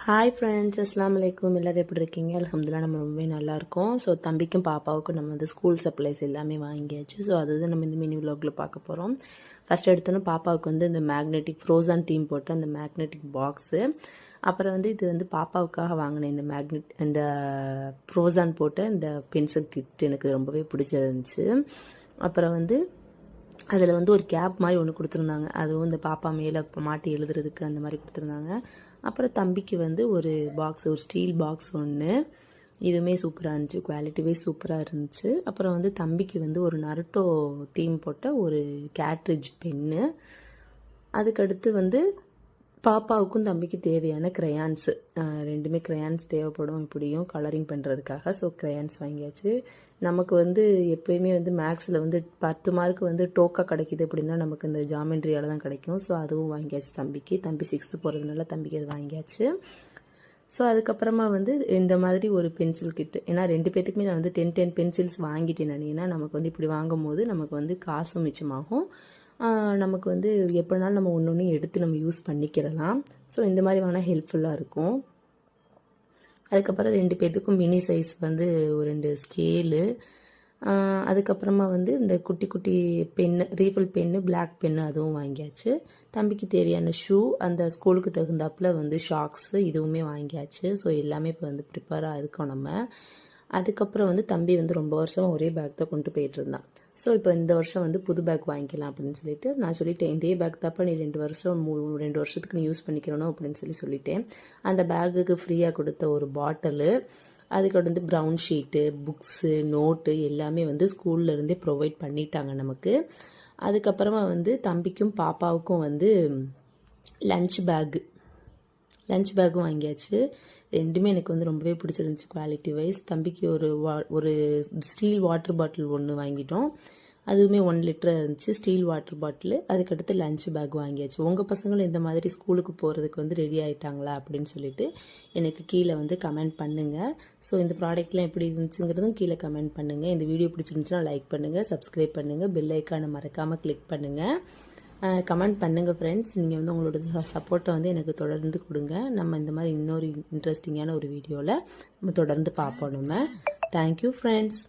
Hi friends, அஸ்ஸலாமு அலைக்கும். எல்லோரும் எப்படி இருக்கீங்க? அல்ஹம்துலில்லாஹ் நம்ம ரொம்பவே நல்லாயிருக்கோம். ஸோ தம்பிக்கும் பாப்பாவுக்கும் நம்ம வந்து ஸ்கூல் சப்ளைஸ் எல்லாமே வாங்கியாச்சு. ஸோ அதுதான் நம்ம இந்த மினி விலாகில் பார்க்க போகிறோம். ஃபஸ்ட் எடுத்தோன்னே பாப்பாவுக்கு வந்து இந்த மேக்னெட்டிக் ஃப்ரோசன் தீம் போட்டு அந்த மேக்னெட்டிக் பாக்ஸு, அப்புறம் வந்து இது வந்து பாப்பாவுக்காக வாங்கினேன் இந்த ஃப்ரோசன் போட்ட இந்த பென்சில் கிட் எனக்கு ரொம்பவே பிடிச்சிருந்துச்சு. அப்புறம் வந்து அதில் வந்து ஒரு கேப் மாதிரி ஒன்று கொடுத்துருந்தாங்க, அதுவும் இந்த பாப்பா மேலே மாட்டி எழுதுறதுக்கு அந்த மாதிரி கொடுத்துருந்தாங்க. அப்புறம் தம்பிக்கு வந்து ஒரு ஸ்டீல் பாக்ஸ் ஒன்று, இதுவுமே சூப்பராக இருந்துச்சு, குவாலிட்டிவே சூப்பராக இருந்துச்சு. அப்புறம் வந்து தம்பிக்கு வந்து ஒரு நருட்டோ தீம் போட்ட ஒரு கேட்ரிட்ஜ் பென்னு. அதுக்கடுத்து வந்து பாப்பாவுக்கும் தம்பிக்கு தேவையான க்ரையான்ஸு, ரெண்டுமே க்ரையான்ஸ் தேவைப்படும் இப்படியும் கலரிங் பண்ணுறதுக்காக. ஸோ க்ரையான்ஸ் வாங்கியாச்சு. நமக்கு வந்து எப்போயுமே வந்து மேக்ஸில் வந்து 10 மார்க் வந்து டோக்கா கிடைக்கிது அப்படின்னா நமக்கு இந்த ஜாமெண்ட்ரியால் தான் கிடைக்கும். ஸோ அதுவும் வாங்கியாச்சு தம்பி 6th போகிறதுனால தம்பிக்கு அது வாங்கியாச்சு. ஸோ அதுக்கப்புறமா வந்து இந்த மாதிரி ஒரு பென்சில் கிட்டு, ஏன்னா 2 பேத்துக்குமே நான் வந்து 10 பென்சில்ஸ் வாங்கிட்டேன் நான். ஏன்னா நமக்கு வந்து இப்படி வாங்கும் போது நமக்கு வந்து காசும் மிச்சமாகும், நமக்கு வந்து எப்போனாலும் நம்ம ஒன்று எடுத்து நம்ம யூஸ் பண்ணிக்கிறலாம். ஸோ இந்த மாதிரி வேணால் ஹெல்ப்ஃபுல்லாக இருக்கும். அதுக்கப்புறம் 2 பேத்துக்கும் மினி சைஸ் வந்து ஒரு 2 ஸ்கேலு, அதுக்கப்புறமா வந்து இந்த குட்டி குட்டி pen, refill pen, black pen அதுவும் வாங்கியாச்சு. தம்பிக்கு தேவையான ஷூ, அந்த ஸ்கூலுக்கு தகுந்தாப்பில் வந்து ஷாக்ஸு இதுவுமே வாங்கியாச்சு. ஸோ எல்லாமே இப்போ வந்து ப்ரிப்பேராக இருக்கோம் நம்ம. அதுக்கப்புறம் வந்து தம்பி வந்து ரொம்ப வருஷமாக ஒரே பேக் தான் கொண்டு போயிட்டு இருந்தான். ஸோ இப்போ இந்த வருஷம் வந்து புது பேக் வாங்கிக்கலாம் அப்படின்னு சொல்லிட்டு நான் சொல்லிட்டேன், இதே பேக் தாப்பா நீ 2 வருஷத்துக்கு நீ யூஸ் பண்ணிக்கிறணும் அப்படின்னு சொல்லிட்டேன். அந்த பேக்குக்கு ஃப்ரீயாக கொடுத்த ஒரு பாட்டிலு, அதுக்கு வந்து ப்ரௌன் ஷீட்டு, புக்ஸு, நோட்டு எல்லாமே வந்து ஸ்கூல்லேருந்தே ப்ரொவைட் பண்ணிட்டாங்க நமக்கு. அதுக்கப்புறமா வந்து தம்பிக்கும் பாப்பாவுக்கும் வந்து லஞ்ச் பேக்கும் வாங்கியாச்சு. ரெண்டுமே எனக்கு வந்து ரொம்பவே பிடிச்சிருந்துச்சி குவாலிட்டி வைஸ். தம்பிக்கு ஒரு ஸ்டீல் வாட்டர் பாட்டில் ஒன்று வாங்கிட்டோம், அதுவுமே 1 லிட்டர் இருந்துச்சு ஸ்டீல் வாட்டர் பாட்டில். அதுக்கடுத்து லஞ்ச் பேக் வாங்கியாச்சு. உங்கள் பசங்களும் இந்த மாதிரி ஸ்கூலுக்கு போகிறதுக்கு வந்து ரெடி ஆகிட்டாங்களா அப்படின்னு சொல்லிட்டு எனக்கு கீழே வந்து கமெண்ட் பண்ணுங்கள். ஸோ இந்த ப்ராடக்ட்லாம் எப்படி இருந்துச்சுங்கிறதும் கீழே கமெண்ட் பண்ணுங்கள். இந்த வீடியோ பிடிச்சிருந்துச்சுன்னா லைக் பண்ணுங்கள், சப்ஸ்கிரைப் பண்ணுங்கள், பெல் ஐக்கானை மறக்காமல் கிளிக் பண்ணுங்கள், கமெண்ட் பண்ணுங்கள் ஃப்ரெண்ட்ஸ். நீங்கள் வந்து உங்களோட சப்போர்ட்டை வந்து எனக்கு தொடர்ந்து கொடுங்க. நம்ம இந்த மாதிரி இன்னொரு இன்ட்ரெஸ்டிங்கான ஒரு வீடியோவில் நம்ம தொடர்ந்து பார்ப்போம் நம்ம. Thank you friends.